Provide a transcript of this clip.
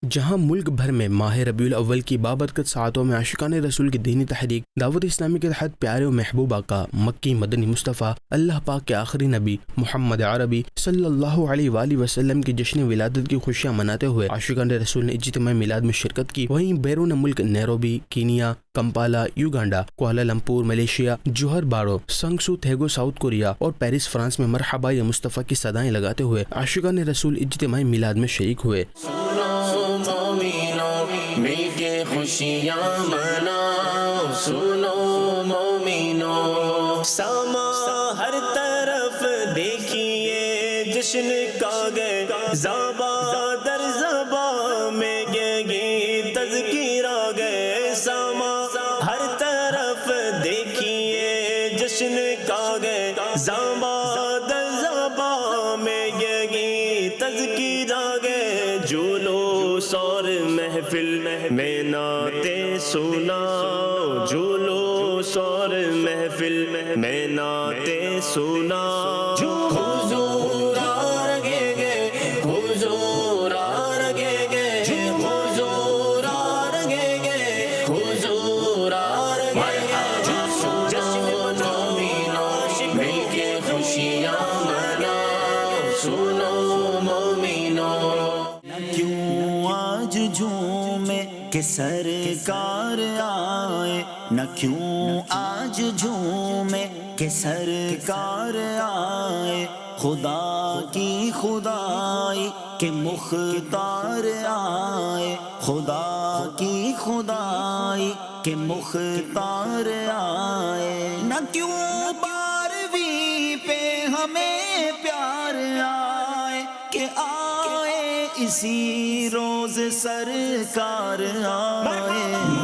جہاں ملک بھر میں ماہ ربیع الاول کی بابرکت ساعتوں میں عاشقان رسول کی دینی تحریک دعوت اسلامی کے تحت پیارے و محبوب آقا مکی مدنی مصطفیٰ اللہ پاک کے آخری نبی محمد عربی صلی اللہ علیہ وآلہ وسلم کی جشن ولادت کی خوشیاں مناتے ہوئے عاشقان رسول نے اجتماع میلاد میں شرکت کی۔ وہیں بیرون ملک Nairobi, Kenya, Kampala Uganda, Kuala Lumpur Malaysia, Johor Bahru, سنگسو تھیگو ساؤتھ کوریا اور پیرس فرانس میں مرحبا یا مصطفیٰ کی صدائیں لگاتے ہوئے عاشقان رسول اجتماع میلاد میں شریک ہوئے۔ مل کے خوشیاں مناؤ، سنو مومنو، ساما ہر طرف دیکھیے جشن کا گئے زباں در زباں میں گی تذکیرہ گئے، ساما ہر طرف دیکھیے جشن کا گئے زباں در زباں میں گی تذکیرہ گئے، جلوس اور محفل میں نعتیں سناؤ، جلوس اور محفل میں نعتیں سناؤ، حضور آ رہے گے، حضور آ رہے گے، حضور آ رہے گے، حضور آ رہے گے، جشن مومنو مل کے خوشیاں مناؤ، سنو مومنو۔ کیوں آج جھومے کہ سرکار آئے، نہ کیوں آج جھومے کہ سرکار آئے، خدا کی خدائی کہ مختار آئے، خدا کی خدائی کہ مختار آئے، نہ کیوں بارہویں پہ ہمیں پیار آئے کہ آئے اسی روز سرکار آئے۔